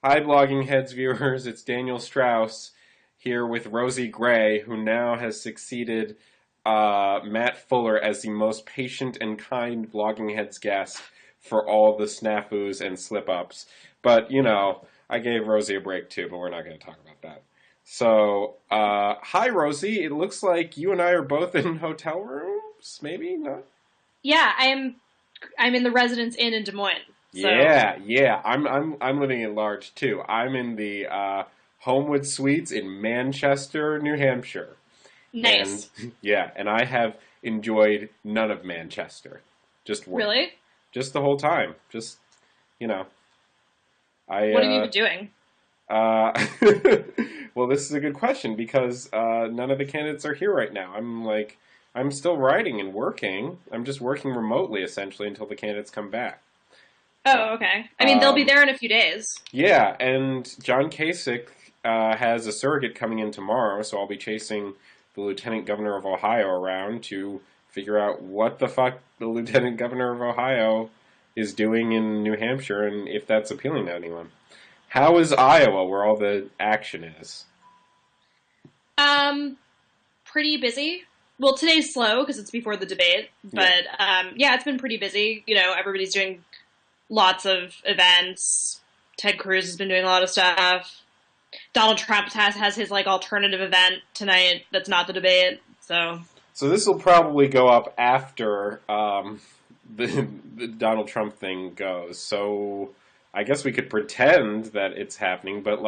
Hi, Blogging Heads viewers. It's Daniel Strauss here with Rosie Gray, who now has succeeded Matt Fuller as the most patient and kind Blogging Heads guest for all the snafus and slip-ups. But, I gave Rosie a break too, but we're not going to talk about that. So, hi, Rosie. It looks like you and I are both in hotel rooms. Maybe not. Yeah, I'm in the Residence Inn in Des Moines. So Yeah. I'm living in large too. I'm in the Homewood Suites in Manchester, New Hampshire. And nice. yeah, and I have enjoyed none of Manchester. Just work. Really? Just the whole time. Just, you know. I What have you been doing? uh well, this is a good question because none of the candidates are here right now. I'm still writing and working. I'm just working remotely essentially until the candidates come back. Oh, okay. I mean, they'll be Um, there in a few days. Yeah, and John Kasich has a surrogate coming in tomorrow, so I'll be chasing the Lieutenant Governor of Ohio around to figure out what the fuck the Lieutenant Governor of Ohio is doing in New Hampshire and if that's appealing to anyone. How is Iowa, where all the action is? Um, Pretty busy. Well, today's slow because it's before the debate, Yeah. but yeah, it's been pretty busy. Everybody's doing lots of events. Ted Cruz has been doing a lot of stuff. Donald Trump has his like alternative event tonight that's not the debate. So So this will probably go up after the Donald Trump thing goes. So I guess we could pretend that it's happening, but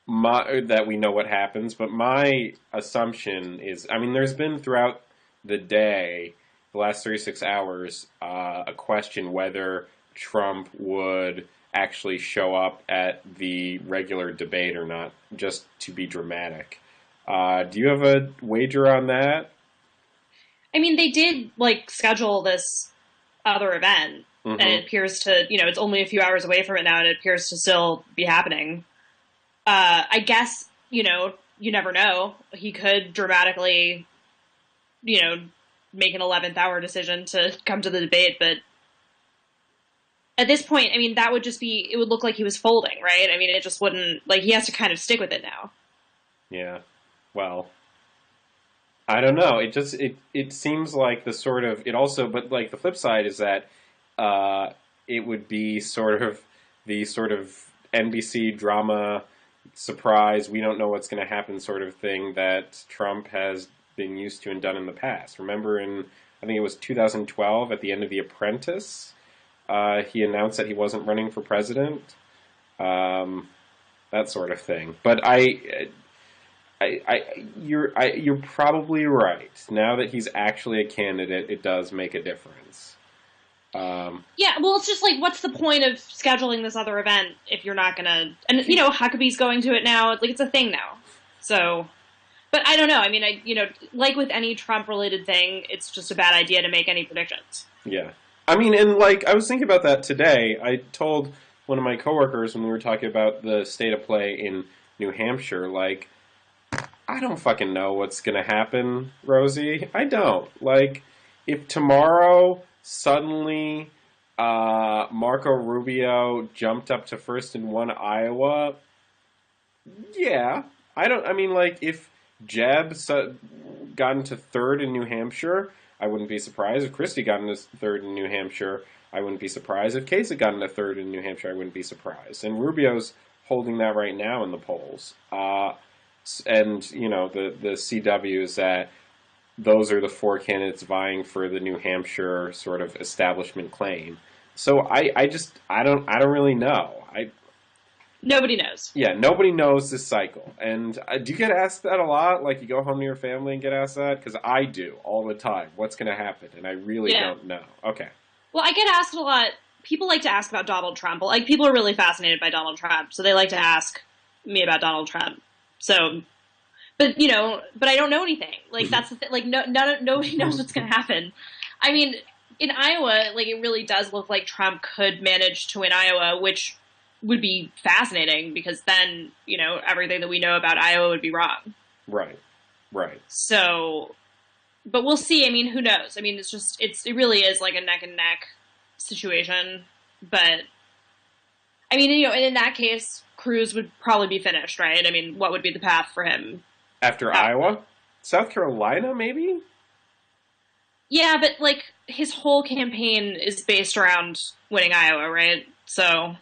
that we know what happens. But my assumption is, I mean, there's been throughout the day, the last 36 hours, a question whether Trump would actually show up at the regular debate or not, just to be dramatic. Do you have a wager on that? I mean, they did like schedule this other event, and Mm-hmm. it appears to, it's only a few hours away from it now, and it appears to still be happening. I guess, you never know. He could dramatically, you know, make an 11th hour decision to come to the debate, but at this point, I mean, that would just be, it would look like he was folding, right? I mean, it just wouldn't, like, he has to kind of stick with it now. Yeah. Well, I don't know. It seems like the sort of it also, but like the flip side is that uh, it would be sort of the sort of NBC drama surprise. We don't know what's going to happen sort of thing that Trump has been used to and done in the past. Remember in I think it was 2012 at the end of The Apprentice, he announced that he wasn't running for president. Um, that sort of thing. But you're probably right. Now that he's actually a candidate, it does make a difference. Um, Yeah, well, it's just like, what's the point of scheduling this other event if you're not gonna, and, Huckabee's going to it now. Like, it's a thing now. So, but I don't know. I mean, like with any Trump related thing, it's just a bad idea to make any predictions. yeah, I mean, and like I was thinking about that today. I told one of my coworkers when we were talking about the state of play in New Hampshire, like I don't fucking know what's gonna happen, Rosie. I don't. Like, if tomorrow suddenly Marco Rubio jumped up to first and won Iowa, yeah. I don't. I mean, like, if got into third in New Hampshire, I wouldn't be surprised. If Christie got into third in New Hampshire, I wouldn't be surprised. If Kasich got into third in New Hampshire, I wouldn't be surprised. And Rubio's holding that right now in the polls. And the CW is that those are the four candidates vying for the New Hampshire sort of establishment claim. So I don't really know. Nobody knows. Yeah, nobody knows this cycle. And do you get asked that a lot? Like you go home to your family and get asked that? Because I do all the time. What's going to happen? And I really Yeah. don't know. Okay. Well, I get asked a lot. People like to ask about Donald Trump. Like, people are really fascinated by Donald Trump, so they like to ask me about Donald Trump. So, but I don't know anything. Like, that's the thing. Like, nobody knows what's going to happen. I mean, in Iowa, like, it really does look like Trump could manage to win Iowa, which would be fascinating because then, everything that we know about Iowa would be wrong. Right. Right. So, but we'll see. I mean, who knows? I mean, it really is like a neck and neck situation. But I mean, and in that case, Cruz would probably be finished, right? I mean, what would be the path for him After after that? Iowa? South Carolina, maybe? Yeah, but like his whole campaign is based around winning Iowa, right? So,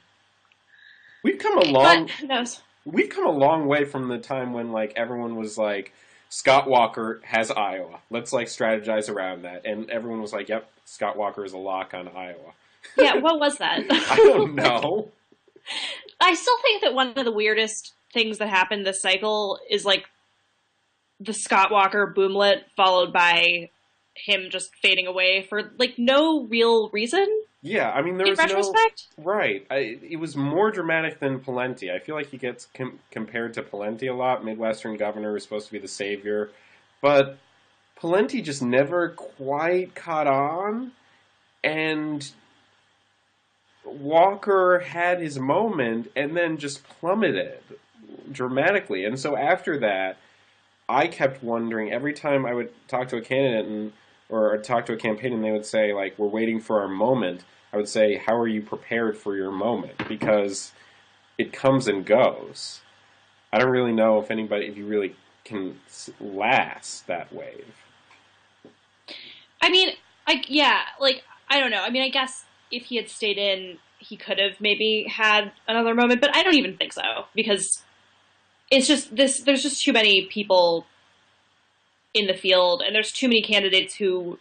We've come a but long who knows? we've come a long way from the time when like everyone was like Scott Walker has Iowa. Let's like strategize around that. And everyone was like, "Yep, Scott Walker is a lock on Iowa." Yeah, what was that? I don't know. I still think that one of the weirdest things that happened this cycle is like the Scott Walker boomlet followed by him just fading away for like no real reason Yeah, I mean there in was no retrospect. right. It was more dramatic than Palenti. I feel like he gets compared to Palenti a lot. Midwestern governor is supposed to be the savior, but Palenti just never quite caught on, and Walker had his moment and then just plummeted dramatically. And so after that, I kept wondering every time I would talk to a candidate or talk to a campaign and they would say like we're waiting for our moment. I would say how are you prepared for your moment because it comes and goes. I don't really know if you really can last that wave. I mean, yeah, like I don't know. I mean, I guess if he had stayed in, he could have maybe had another moment, but I don't even think so because it's just this. There's just too many people in the field, and there's too many candidates who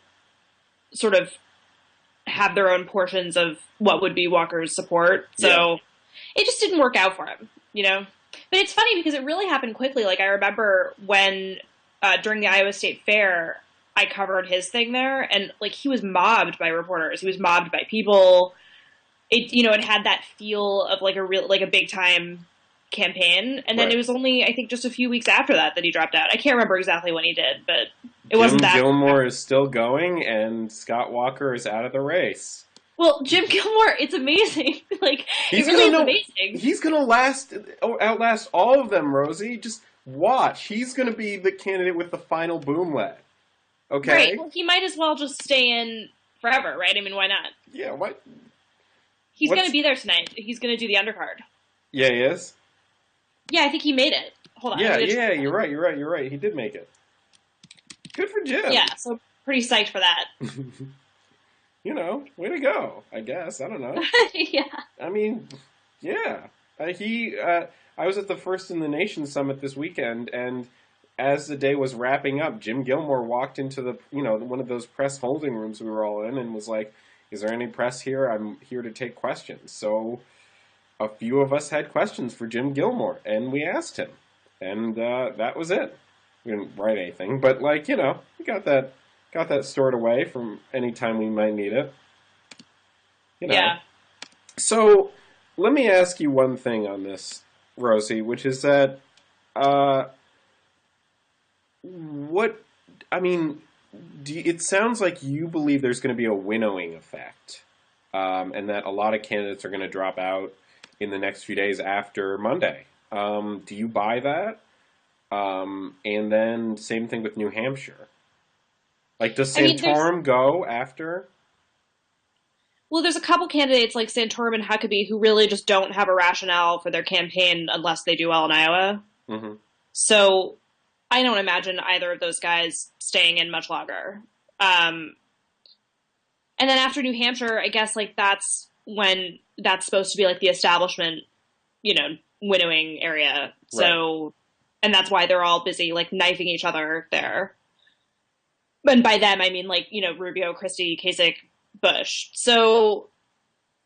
sort of have their own portions of what would be Walker's support. Yeah. So it just didn't work out for him. But it's funny because it really happened quickly. Like I remember when during the Iowa State Fair, I covered his thing there, and like he was mobbed by reporters. He was mobbed by people. It had that feel of like a big time campaign, and then it Right. was only I think just a few weeks after that that he dropped out. I can't remember exactly when he did, but it wasn't Jim that. Gilmore is still going and Scott Walker is out of the race. Well, Jim Gilmore, it's amazing. Like it He's really gonna is know. amazing. He's gonna outlast all of them, Rosie. Just watch. He's gonna be the candidate with the final boomlet. Right. Okay? Well, he might as well just stay in forever, right? I mean, why not? Yeah. What? He's going to What's? be there tonight. He's going to do the undercard. Yeah, he is. Yeah, I think he made it. Hold on. Yeah, I'm gonna yeah. check. You're right. You're right. You're right. He did make it. Good for Yeah, Jim. so pretty psyched for that. Way to go. I guess. I don't know. Yeah. I mean, yeah. He. I was at the First in the Nation summit this weekend, and as the day was wrapping up, Jim Gilmore walked into the one of those press holding rooms we were all in, and was like, "Is there any press here? I'm here to take questions." So a few of us had questions for Jim Gilmore, and we asked him, and that was it. We didn't write anything, but we got that stored away from any time we might need it. You know. Yeah. So let me ask you one thing on this, Rosie, which is that uh, what I mean. It sounds like you believe there's going to be a winnowing effect, and that a lot of candidates are going to drop out in the next few days after Monday. Do you buy that? And then same thing with New Hampshire. Like, does I mean, Santorum go after? there's a couple candidates like Santorum and Huckabee who really just don't have a rationale for their campaign unless they do well in Iowa. Hmm. So I don't imagine either of those guys staying in much longer. And then after New Hampshire, I guess like that's when that's supposed to be like the establishment, winnowing area. Right. So, and that's why they're all busy like knifing each other there. And by them, I mean like, Rubio, Christie, Kasich, Bush. So,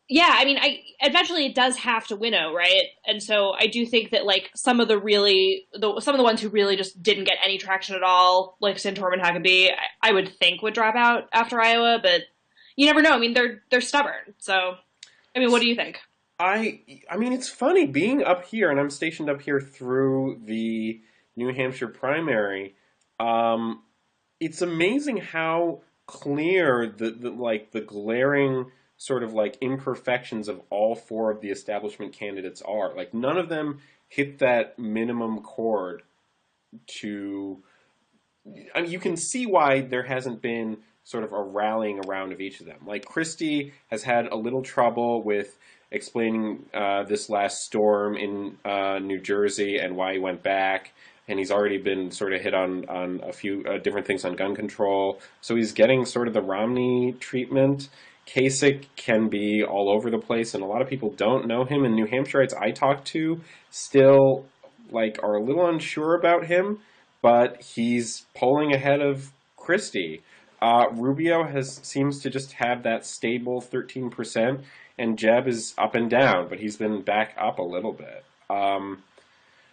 yeah, I mean, eventually it does have to winnow, right? And so I do think that like some of the ones who really just didn't get any traction at all, like Santorum and Huckabee, I would think would drop out after Iowa, but you never know. I mean, they're stubborn. So, I mean, what do you think? I mean, it's funny being up here, and I'm stationed up here through the New Hampshire primary. It's amazing how clear the glaring sort of like imperfections of all four of the establishment candidates are. Like none of them hit that minimum chord to. I mean, you can see why there hasn't been sort of a rallying around of each of them. Like Christie has had a little trouble with explaining this last storm in New Jersey and why he went back. And he's already been sort of hit on a few different things on gun control. So he's getting sort of the Romney treatment. Kasich can be all over the place, and a lot of people don't know him. And New Hampshireites I talk to still are a little unsure about him, but he's polling ahead of Christie. Rubio seems to just have that stable 13%, and Jeb is up and down, but he's been back up a little bit.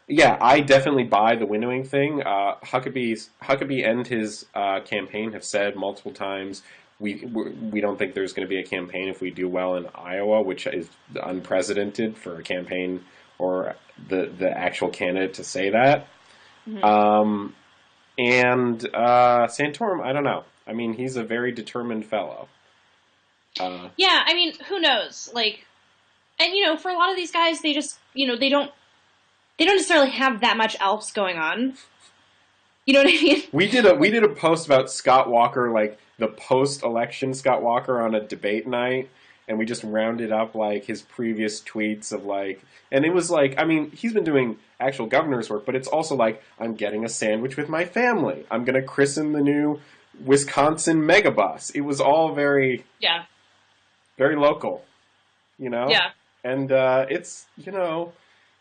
Yeah, I definitely buy the winnowing thing. Huckabee and his campaign have said multiple times we don't think there's going to be a campaign if we do well in Iowa, which is unprecedented for a campaign or the actual candidate to say that. Mm-hmm. And Santorum, I don't know. I mean, he's a very determined fellow. Yeah, I mean, who knows? And for a lot of these guys, they just they don't necessarily have that much else going on. You know what I mean? We did a post about Scott Walker, the post-election Scott Walker on a debate night, and we just rounded up his previous tweets of and it was I mean, he's been doing actual governor's work, but it's also I'm getting a sandwich with my family. I'm going to christen the new Wisconsin megabus. It was all very very local, Yeah. And it's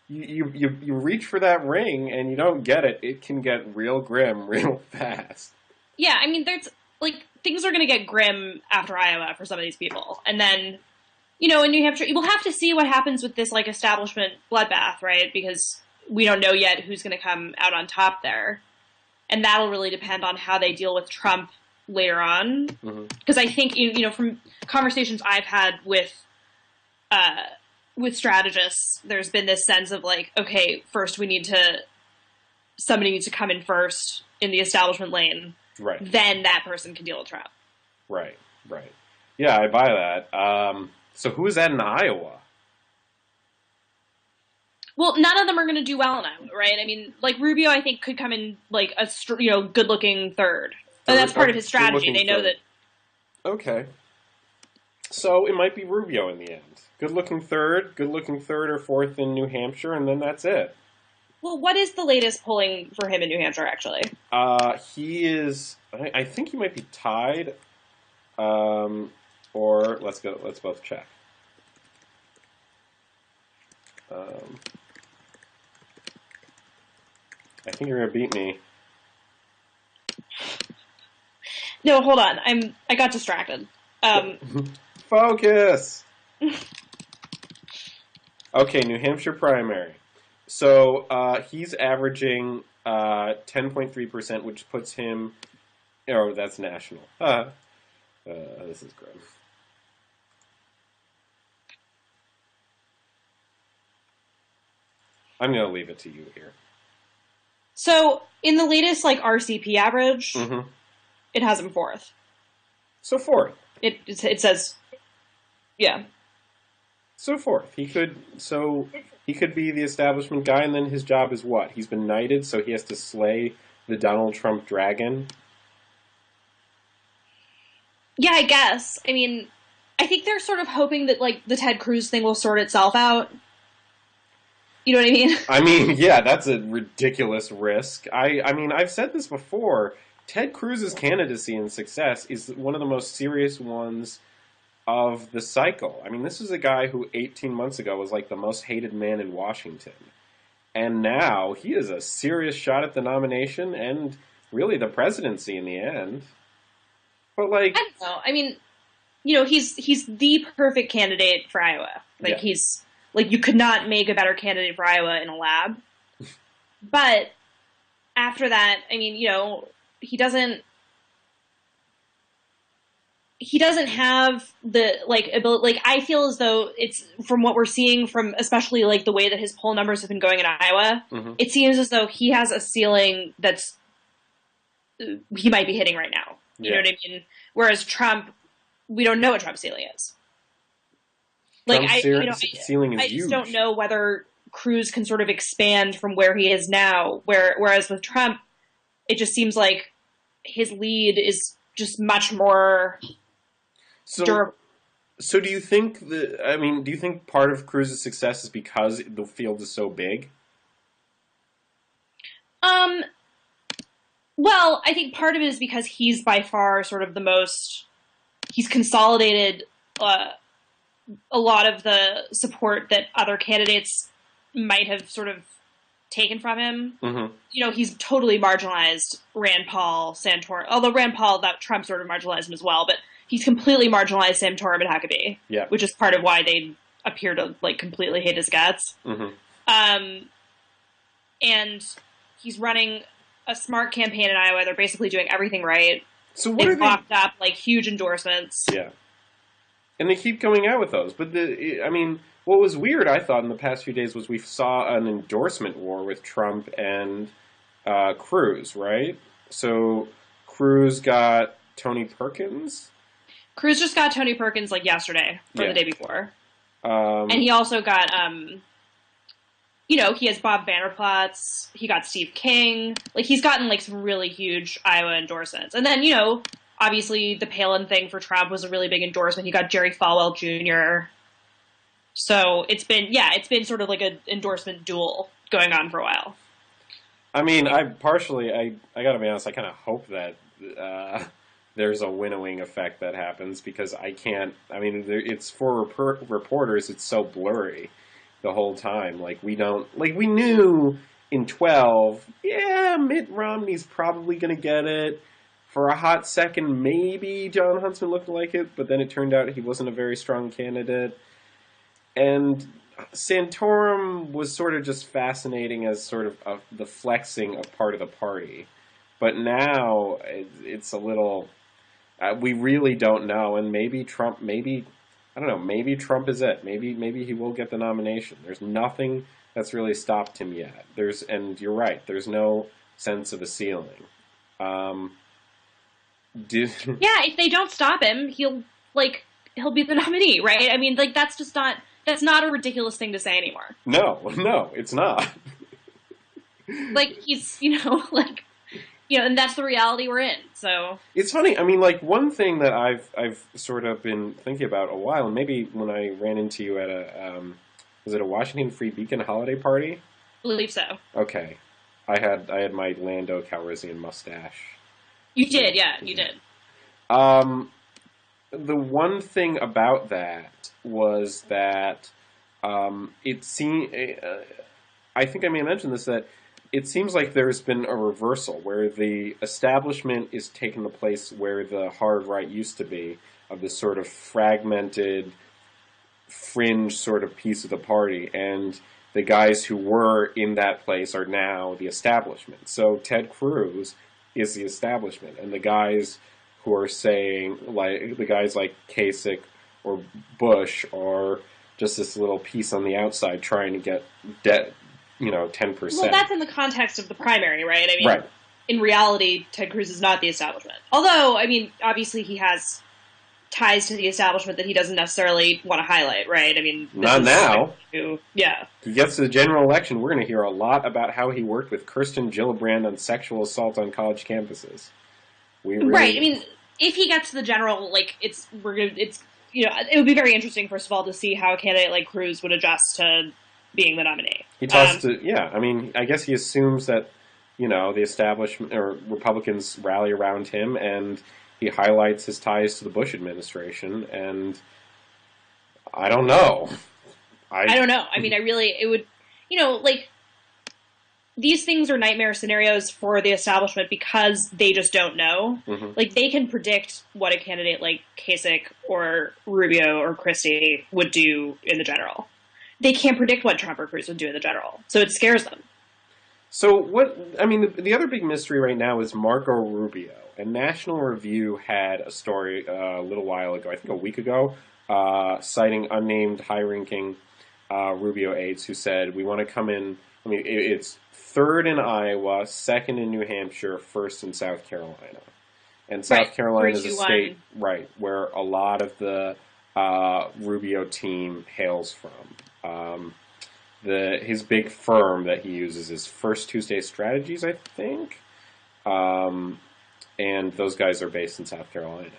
You reach for that ring and you don't get it, it can get real grim real fast. Yeah, I mean, there's things are going to get grim after Iowa for some of these people, and then in New Hampshire, we'll have to see what happens with this establishment bloodbath, right? Because we don't know yet who's going to come out on top there, and that'll really depend on how they deal with Trump later on. Because I think from conversations I've had with strategists, there's been this sense of okay, first somebody needs to come in first in the establishment lane. Right. Then that person can deal with Trump. Right. Yeah, I buy that. So who is that in Iowa? Well, none of them are going to do well in Iowa, right? I mean, Rubio, I think, could come in a good-looking third. And that's part of his strategy. They know that. Okay. So it might be Rubio in the end. Good-looking third or fourth in New Hampshire, and then that's it. Well, what is the latest polling for him in New Hampshire, actually? He is, I think he might be tied, or let's both check. I think you're going to beat me. No, hold on. I got distracted. Focus! Okay, New Hampshire primary. So he's averaging 10.3%, which puts him... Oh, that's national. This is grim. I'm going to leave it to you here. So, in the latest, RCP average, it has him fourth. So fourth. It says... Yeah. So fourth. He could be the establishment guy, and then his job is what? He's been knighted, so he has to slay the Donald Trump dragon? Yeah, I guess. I mean, I think they're sort of hoping that, the Ted Cruz thing will sort itself out. You know what I mean? I mean, yeah, that's a ridiculous risk. I mean, I've said this before. Ted Cruz's candidacy and success is one of the most serious ones of the cycle. I mean, this is a guy who 18 months ago was the most hated man in Washington. And now he is a serious shot at the nomination and really the presidency in the end. But I don't know. I mean, he's the perfect candidate for Iowa. He's you could not make a better candidate for Iowa in a lab. But after that, I mean, he doesn't have the ability. I feel as though it's, from what we're seeing from especially the way that his poll numbers have been going in Iowa, it seems as though he has a ceiling that's he might be hitting right now. You know what I mean? Whereas Trump, we don't know what Trump's ceiling is. Ceiling is I huge. just don't know whether Cruz can sort of expand from where he is now. Whereas with Trump, it just seems like his lead is just much more durable. So do you think do you think part of Cruz's success is because the field is so big? Um, well, I think part of it is because he's by far sort of the most, he's consolidated a lot of the support that other candidates might have sort of taken from him. Mm-hmm. You know, he's totally marginalized Rand Paul, Santorum. Although Rand Paul, that Trump sort of marginalized him as well, but he's completely marginalized Santorum and Huckabee, Yeah. which is part of why they appear to like completely hate his guts. Mm-hmm. And he's running a smart campaign in Iowa. They're basically doing everything right. So what They've are they? locked up like huge endorsements. Yeah, and they keep going out with those. But what was weird, I thought, in the past few days was we saw an endorsement war with Trump and Cruz, right? So Cruz got Tony Perkins. Cruz just got Tony Perkins like yesterday or the day before. And he also got, you know, he has Bob Vanderplatz. He got Steve King. Like, he's gotten, like, some really huge Iowa endorsements. And then, you know, obviously the Palin thing for Trump was a really big endorsement. He got Jerry Falwell Jr. So it's been sort of like an endorsement duel going on for a while. I mean, I gotta be honest, I kind of hope that there's a winnowing effect that happens because it's for reporters, it's so blurry the whole time. Like, we knew in 12, yeah, Mitt Romney's probably going to get it. For a hot second, maybe John Huntsman looked like it, but then it turned out he wasn't a very strong candidate. And Santorum was sort of just fascinating as sort of the flexing of part of the party. But now it's a little... we really don't know, and maybe Trump is it. Maybe he will get the nomination. There's nothing that's really stopped him yet. And you're right, there's no sense of a ceiling. If they don't stop him, he'll be the nominee, right? I mean, like, that's not a ridiculous thing to say anymore. No, it's not. Like, he's, and that's the reality we're in. So it's funny. I mean, like, one thing that I've sort of been thinking about a while, and maybe when I ran into you at was it a Washington Free Beacon holiday party? I believe so. Okay, I had my Lando Calrissian mustache. You did, yeah, you did. The one thing about that was that it seemed. I think I may have mentioned this, that it seems like there's been a reversal where the establishment is taking the place where the hard right used to be, of this sort of fragmented, fringe sort of piece of the party, and the guys who were in that place are now the establishment. So Ted Cruz is the establishment, and the guys who are saying, like, the guys like Kasich or Bush are just this little piece on the outside trying to get 10%. Well, that's in the context of the primary, right? I mean, right. In reality, Ted Cruz is not the establishment. Although, I mean, obviously he has ties to the establishment that he doesn't necessarily want to highlight, right? I mean, not now. Yeah. He gets to the general election, we're going to hear a lot about how he worked with Kirsten Gillibrand on sexual assault on college campuses. Right. I mean, if he gets to the general, like, it would be very interesting, first of all, to see how a candidate like Cruz would adjust to being the nominee. He talks I mean, I guess he assumes that, the establishment or Republicans rally around him, and he highlights his ties to the Bush administration, and I don't know. I don't know. I mean, it would, these things are nightmare scenarios for the establishment because they just don't know. Mm-hmm. Like, they can predict what a candidate like Kasich or Rubio or Christie would do in the general. They can't predict what Trump or Cruz would do in the general, so it scares them. So the other big mystery right now is Marco Rubio. And National Review had a story a little while ago, I think a week ago, citing unnamed high-ranking Rubio aides who said, we want to come in, it's third in Iowa, second in New Hampshire, first in South Carolina. And South Carolina is a state, right, where a lot of the Rubio team hails from. His big firm that he uses is First Tuesday Strategies, I think. And those guys are based in South Carolina.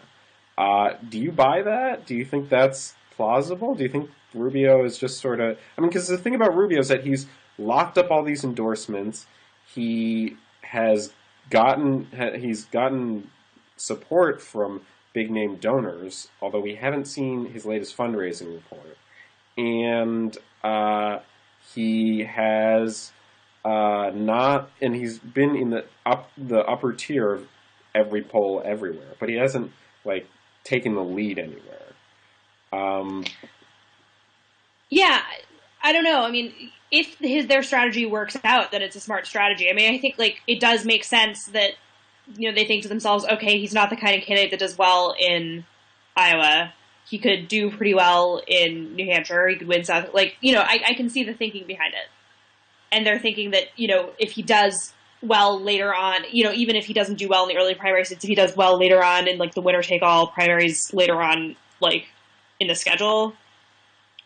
Do you buy that? Do you think that's plausible? Do you think Rubio is just sort of? I mean, because the thing about Rubio is that he's locked up all these endorsements. He has he's gotten support from big name donors, although we haven't seen his latest fundraising report. And he has not, and he's been in the upper tier of every poll everywhere, but he hasn't like taken the lead anywhere. Yeah, I don't know. I mean, if their strategy works out, then it's a smart strategy. I mean, I think like it does make sense that they think to themselves, okay, he's not the kind of candidate that does well in Iowa. He could do pretty well in New Hampshire. He could win South. Like, I can see the thinking behind it. And they're thinking that, if he does well later on, even if he doesn't do well in the early primaries, if he does well later on in like the winner-take-all primaries later on, like in the schedule,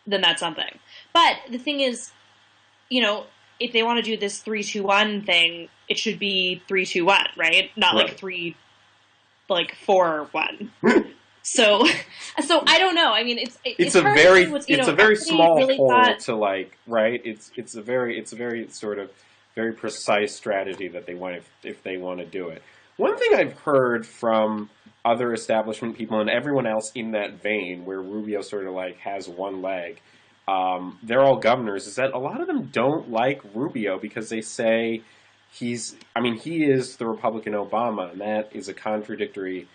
then that's something. But the thing is, if they want to do this 3-2-1 thing, it should be 3-2-1, right? Not like 4-1. So I don't know. I mean, it's a very it's a very small really hole to like, right? It's a very sort of very precise strategy that they want if they want to do it. One thing I've heard from other establishment people and everyone else in that vein, where Rubio sort of like has one leg, they're all governors, is that a lot of them don't like Rubio because they say he is the Republican Obama, and that is a contradictory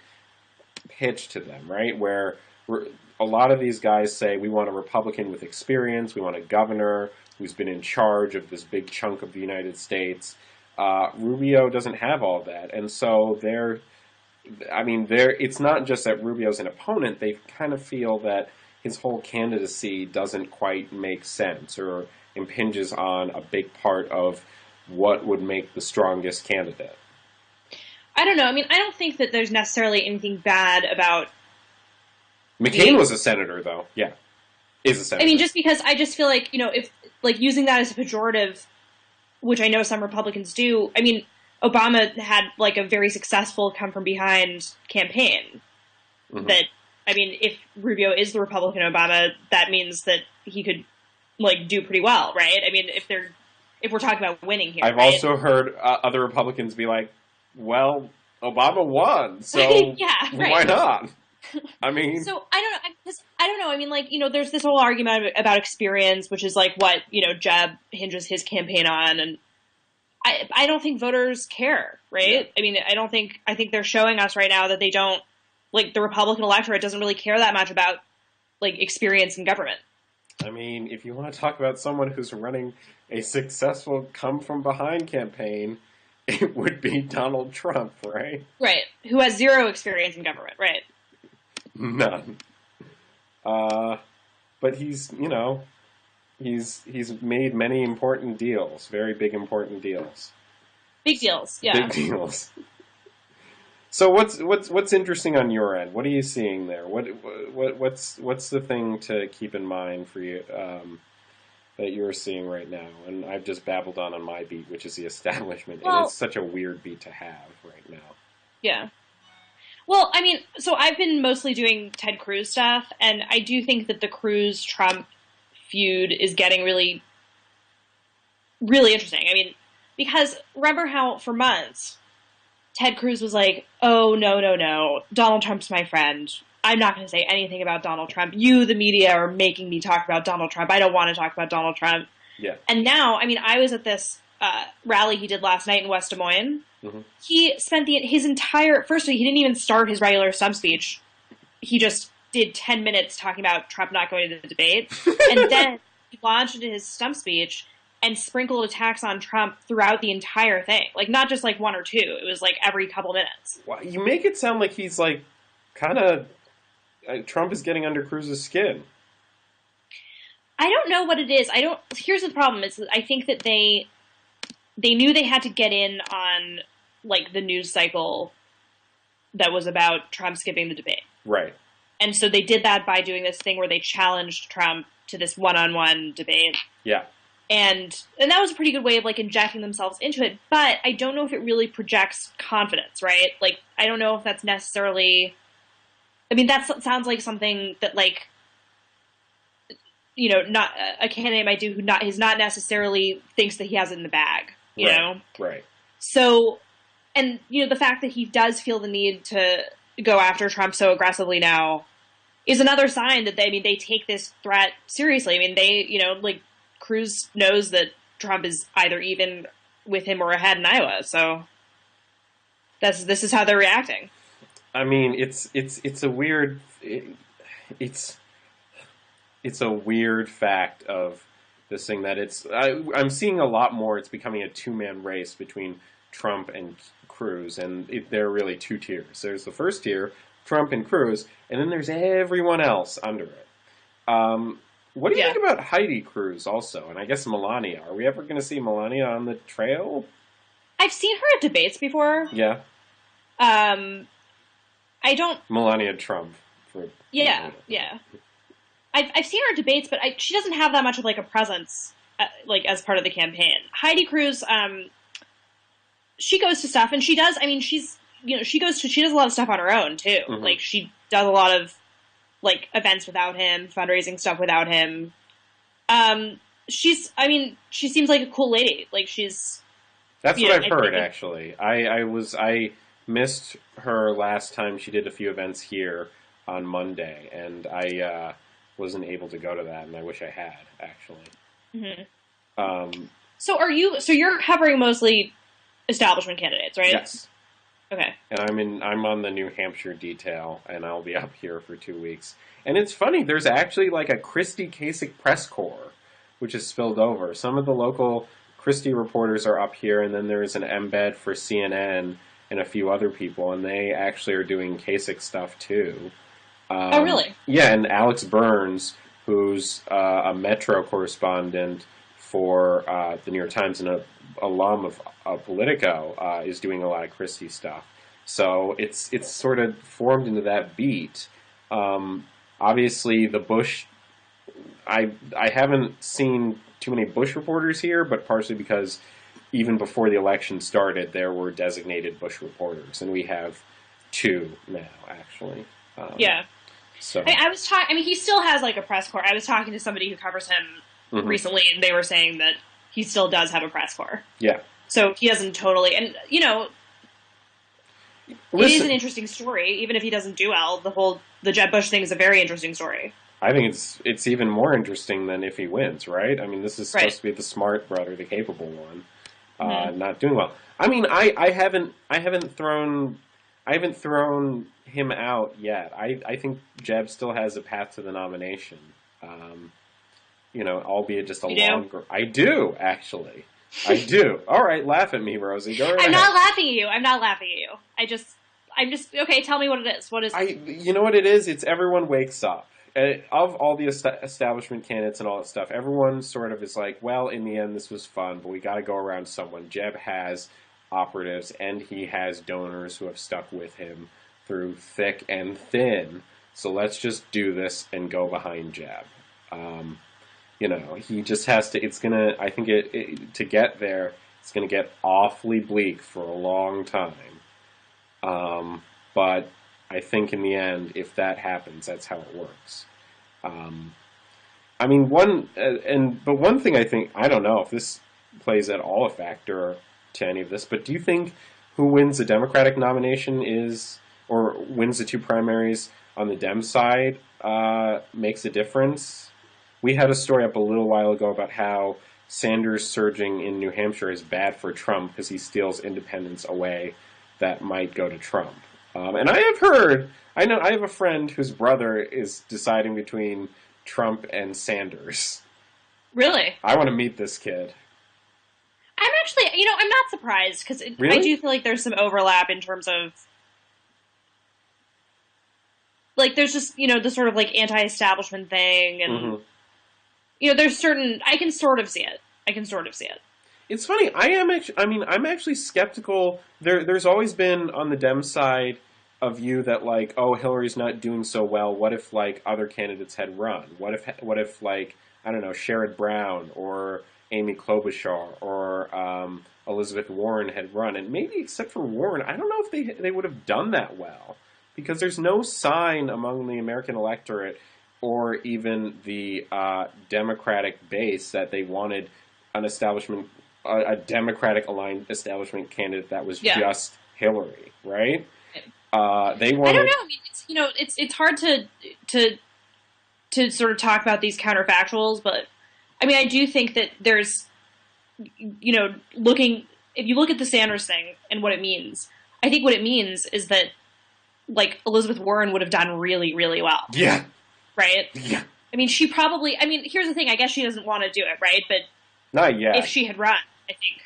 pitch to them, right? Where a lot of these guys say we want a Republican with experience, we want a governor who's been in charge of this big chunk of the United States. Rubio doesn't have all that, and so it's not just that Rubio's an opponent, they kind of feel that his whole candidacy doesn't quite make sense or impinges on a big part of what would make the strongest candidate. I don't know. I mean, I don't think that there's necessarily anything bad about... McCain was a senator, though. Yeah. Is a senator. I mean, just because I just feel like, if, like, using that as a pejorative, which I know some Republicans do, I mean, Obama had, like, a very successful come-from-behind campaign. Mm-hmm. That, I mean, if Rubio is the Republican Obama, that means that he could, like, do pretty well, right? I mean, if we're talking about winning here, I've also heard other Republicans be like, well, Obama won, so why not? I mean... So, I don't know. I mean, like, there's this whole argument about experience, which is, like, what, Jeb hinges his campaign on, and I don't think voters care, right? Yeah. I mean, I think they're showing us right now that they don't, like, the Republican electorate doesn't really care that much about, like, experience in government. I mean, if you want to talk about someone who's running a successful come-from-behind campaign... It would be Donald Trump, right? Right. Who has zero experience in government, right? None. But he's made many important deals, very big important deals. Big deals, yeah. Big deals. So what's interesting on your end? What are you seeing there? What's the thing to keep in mind for you? That you're seeing right now, and I've just babbled on my beat, which is the establishment, and it's such a weird beat to have right now. Yeah. Well, I mean, so I've been mostly doing Ted Cruz stuff, and I do think that the Cruz-Trump feud is getting really, really interesting. I mean, because remember how for months Ted Cruz was like, oh, no, Donald Trump's my friend. I'm not going to say anything about Donald Trump. You, the media, are making me talk about Donald Trump. I don't want to talk about Donald Trump. Yeah. And now, I mean, I was at this rally he did last night in West Des Moines. Mm-hmm. He spent his entire... First of all, he didn't even start his regular stump speech. He just did 10 minutes talking about Trump not going to the debate. And then he launched into his stump speech and sprinkled attacks on Trump throughout the entire thing. Like, not just like one or two. It was like every couple minutes. Well, you make it sound like he's like kind of... Trump is getting under Cruz's skin. I don't know what it is. Here's the problem: is that I think that they knew they had to get in on like the news cycle that was about Trump skipping the debate, right? And so they did that by doing this thing where they challenged Trump to this one-on-one debate. Yeah, and that was a pretty good way of like injecting themselves into it. But I don't know if it really projects confidence, right? Like I don't know if that's necessarily. I mean, that sounds like something that, like, not a candidate might do who not is not necessarily thinks that he has it in the bag, Right, right. So, and the fact that he does feel the need to go after Trump so aggressively now is another sign that they take this threat seriously. I mean, like Cruz knows that Trump is either even with him or ahead in Iowa, so this is how they're reacting. I mean, it's a weird it's it's a weird fact of this thing that I'm seeing a lot more. It's becoming a two-man race between Trump and Cruz, and there are really two tiers. There's the first tier, Trump and Cruz, and then there's everyone else under it. What do you think about Heidi Cruz also? And I guess Melania. Are we ever going to see Melania on the trail? I've seen her at debates before. Yeah. I don't. Melania Trump. Yeah. I've seen her at debates, but she doesn't have that much of like a presence, like as part of the campaign. Heidi Cruz, she goes to stuff, and she does. I mean, she does a lot of stuff on her own too. Mm-hmm. Like she does a lot of like events without him, fundraising stuff without him. She seems like a cool lady. Like That's what I've heard, actually. I missed her last time she did a few events here on Monday, and I wasn't able to go to that, and I wish I had, actually. Mm-hmm. So you're covering mostly establishment candidates, right? Yes. Okay. And I'm on the New Hampshire detail, and I'll be up here for 2 weeks. And it's funny, there's actually like a Christie Kasich press corps, which is spilled over. Some of the local Christie reporters are up here, and then there's an embed for CNN and a few other people, and they actually are doing Kasich stuff too. Oh, really? Yeah, and Alex Burns, who's a Metro correspondent for the New York Times and an alum of Politico, is doing a lot of Christie stuff. So it's sort of formed into that beat. Obviously, the Bush... I haven't seen too many Bush reporters here, but partially because even before the election started, there were designated Bush reporters, and we have 2 now, actually. Yeah. So I was talking. I mean, he still has like a press corps. I was talking to somebody who covers him recently, and they were saying that he still does have a press corps. Yeah. So he doesn't totally, and it is an interesting story. Even if he doesn't do well, the Jeb Bush thing is a very interesting story. I think it's even more interesting than if he wins, right? I mean, this is supposed to be the smart brother, the capable one, not doing well. I mean, I haven't thrown him out yet. I think Jeb still has a path to the nomination. Albeit just a longer. I do, actually. I do. All right, laugh at me, Rosie. Go right ahead. I'm not laughing at you. I'm not laughing at you. I'm just okay. Tell me what it is. What is? You know what it is? It's everyone wakes up. Of all the establishment candidates and all that stuff, everyone sort of is like, well, in the end, this was fun, but we got to go around someone. Jeb has operatives, and he has donors who have stuck with him through thick and thin. So let's just do this and go behind Jeb. He just has to. It's gonna. I think to get there, it's gonna get awfully bleak for a long time. But I think in the end, if that happens, that's how it works. I mean, one thing I think, I don't know if this plays at all a factor to any of this, but do you think who wins the Democratic nomination or wins the 2 primaries on the Dem side makes a difference? We had a story up a little while ago about how Sanders surging in New Hampshire is bad for Trump because he steals independents away that might go to Trump. And I have heard, I have a friend whose brother is deciding between Trump and Sanders. Really? I want to meet this kid. I'm actually, I'm not surprised because Really? I do feel like there's some overlap in terms of, like, there's just, the sort of like anti-establishment thing, and there's certain, I can sort of see it. It's funny. I'm actually skeptical. There's always been on the Dem side a view that like, oh, Hillary's not doing so well. What if like other candidates had run? What if like, I don't know, Sherrod Brown or Amy Klobuchar or Elizabeth Warren had run? And maybe except for Warren, I don't know if they would have done that well. because there's no sign among the American electorate or even the Democratic base that they wanted an establishment, a Democratic-aligned establishment candidate that was just Hillary, right? They wanted. I don't know. I mean, it's hard to sort of talk about these counterfactuals, but I mean, I do think that there's, if you look at the Sanders thing and what it means, I think what it means is that, like, Elizabeth Warren would have done really, really well. Yeah. Right? Yeah. I mean, here's the thing, I guess she doesn't want to do it, right? But not yet. If she had run, I think.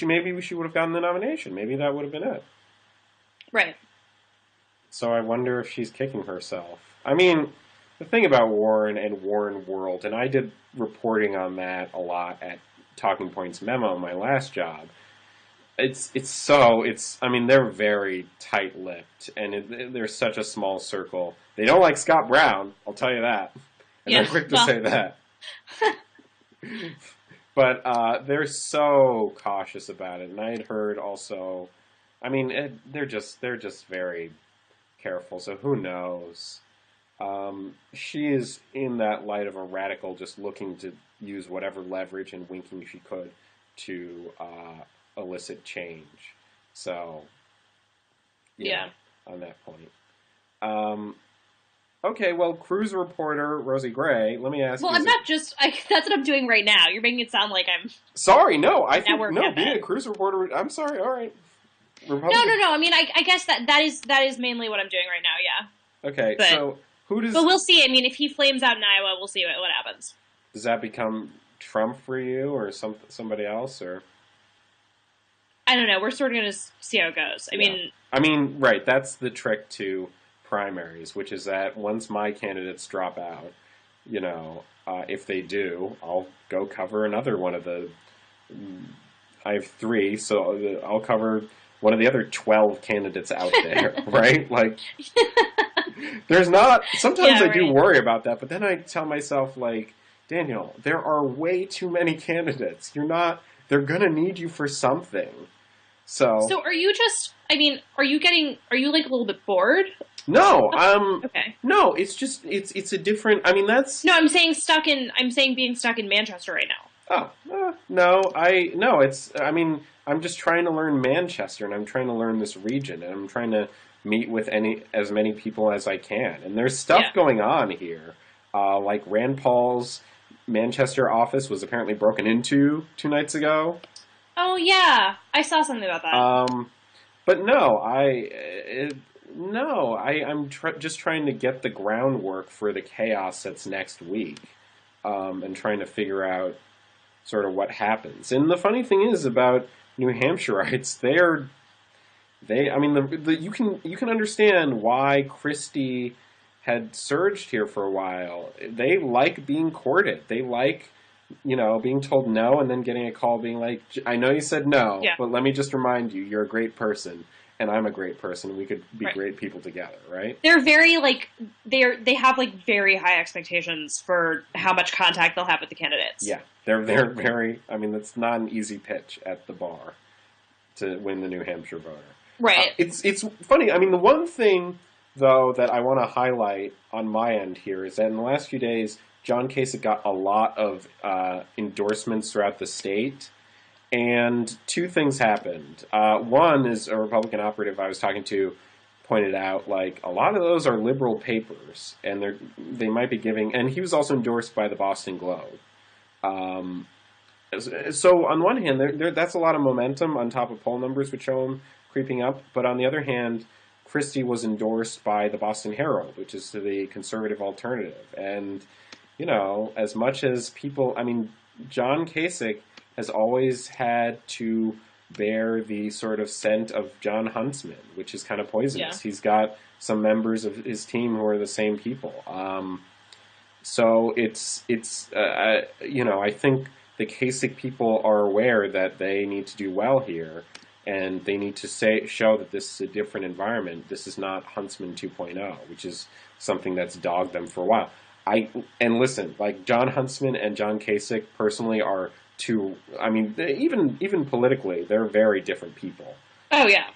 Maybe she would have gotten the nomination. Maybe that would have been it. Right. So I wonder if she's kicking herself. I mean, the thing about Warren and Warren World, and I did reporting on that a lot at Talking Points Memo, my last job. I mean, they're very tight-lipped, and they're such a small circle. They don't like Scott Brown, I'll tell you that. And I'm quick to say that. But they're so cautious about it, and I had heard also, I mean, they're just very careful, so who knows? She is in that light of a radical, just looking to use whatever leverage and winking she could to elicit change. So, yeah. On that point. Okay, well, cruise reporter Rosie Gray, let me ask you. Well, I'm not just, that's what I'm doing right now. You're making it sound like I'm... Sorry, no, being a cruise reporter, I'm sorry, all right. No, I mean, I guess that is mainly what I'm doing right now, yeah. Okay, so who does... But we'll see. I mean, if he flames out in Iowa, we'll see what happens. Does that become Trump for you or somebody else, or... I don't know. We're sort of going to see how it goes. I mean, right, that's the trick to primaries, which is that once my candidates drop out, if they do, I'll go cover another one of the... I have 3, so I'll cover one of the other 12 candidates out there, right? Like, there's not... Sometimes I do worry about that, but then I tell myself, like, Daniel, there are way too many candidates. They're going to need you for something. So are you just... I mean, are you like a little bit bored? No, okay. No, it's just it's a different. I mean, that's no. I'm saying being stuck in Manchester right now. No. It's. I mean, I'm just trying to learn Manchester, and I'm trying to learn this region, and I'm trying to meet with as many people as I can. And there's stuff going on here, like Rand Paul's Manchester office was apparently broken into 2 nights ago. Oh yeah, I saw something about that. But no, I'm just trying to get the groundwork for the chaos that's next week, and trying to figure out sort of what happens. And the funny thing is about New Hampshireites, you can understand why Christie had surged here for a while. They like being courted. They like, being told no and then getting a call being like, I know you said no, but let me just remind you, you're a great person. And I'm a great person. We could be great people together, right? They're very they have very high expectations for how much contact they'll have with the candidates. Yeah, they're very. I mean, it's not an easy pitch at the bar to win the New Hampshire voter. Right. It's funny. I mean, the one thing though that I want to highlight on my end here is that in the last few days, John Kasich got a lot of endorsements throughout the state. And 2 things happened. One is a Republican operative I was talking to pointed out, like, a lot of those are liberal papers, and they might be giving... And he was also endorsed by the Boston Globe. So on one hand, that's a lot of momentum on top of poll numbers, which show him creeping up. But on the other hand, Christie was endorsed by the Boston Herald, which is the conservative alternative. And, as much as people... I mean, John Kasich has always had to bear the sort of scent of John Huntsman, which is kind of poisonous. Yeah. He's got some members of his team who are the same people. So it's I think the Kasich people are aware that they need to do well here, and they need to show that this is a different environment. This is not Huntsman 2.0, which is something that's dogged them for a while. And listen, like John Huntsman and John Kasich personally are even politically, they're very different people. Oh yeah.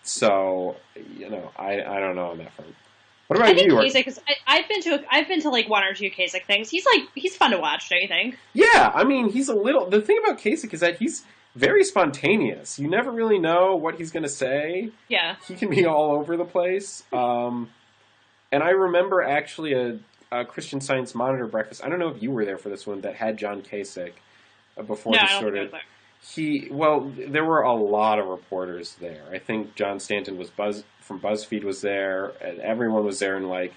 So, I don't know on that front. What I about think you? Kasich is. I've been to like one or two Kasich things. He's fun to watch, don't you think? Yeah, I mean, he's a little. The thing about Kasich is that he's very spontaneous. You never really know what he's going to say. Yeah. He can be all over the place. And I remember actually a Christian Science Monitor breakfast. I don't know if you were there for this one that had John Kasich before No, he I don't think I started. was there. There were a lot of reporters there. I think John Stanton was from BuzzFeed was there, and everyone was there and like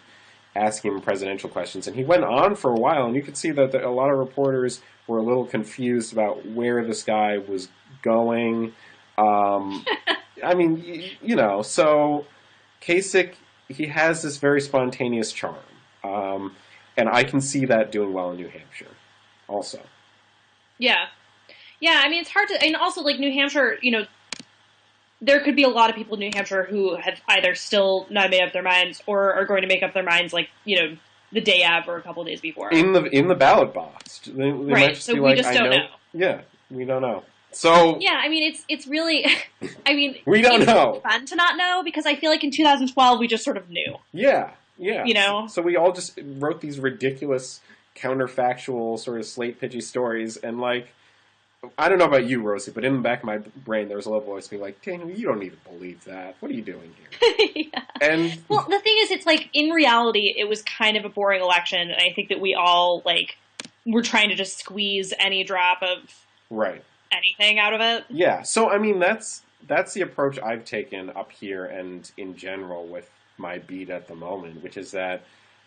asking him presidential questions. And he went on for a while, and you could see that a lot of reporters were a little confused about where this guy was going. I mean, so Kasich, he has this very spontaneous charm, and I can see that doing well in New Hampshire, also. Yeah. Yeah, I mean, it's hard to, and also, like, New Hampshire, there could be a lot of people in New Hampshire who have either still not made up their minds or are going to make up their minds, like, the day of or a couple of days before. In the ballot box. They right, might just so be we like, just don't know. Yeah, we don't know. So... Yeah, I mean, it's really, I mean... we don't know. It's fun to not know, because I feel like in 2012 we just sort of knew. Yeah. So we all just wrote these ridiculous, counterfactual, sort of slate-pitchy stories, and, like... I don't know about you, Rosie, but in the back of my brain, there was a little voice being like, Daniel, you don't even believe that. What are you doing here? Yeah. And well, the thing is, it's like, in reality, it was kind of a boring election, and I think that we all, like, were trying to just squeeze any drop of anything out of it. Yeah, so, I mean, that's the approach I've taken up here and in general with my beat at the moment, which is that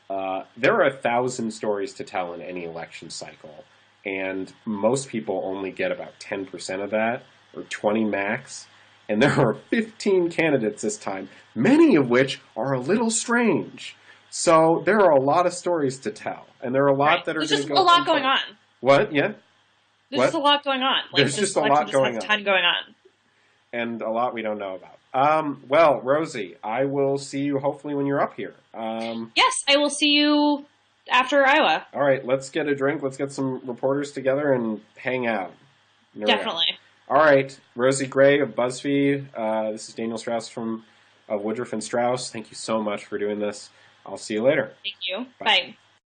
there are 1,000 stories to tell in any election cycle. And most people only get about 10% of that, or 20 max. And there are 15 candidates this time, many of which are a little strange. So there are a lot of stories to tell. And there are a lot that are going to go... There's just a lot going on. What? Yeah? There's just a lot going on. Like, there's just a lot going on. Ton going on. And a lot we don't know about. Well, Rosie, I will see you hopefully when you're up here. Yes, I will see you... after Iowa. All right, let's get a drink. Let's get some reporters together and hang out. Definitely. All right, Rosie Gray of BuzzFeed. This is Daniel Strauss from Woodruff and Strauss. Thank you so much for doing this. I'll see you later. Thank you. Bye. Bye.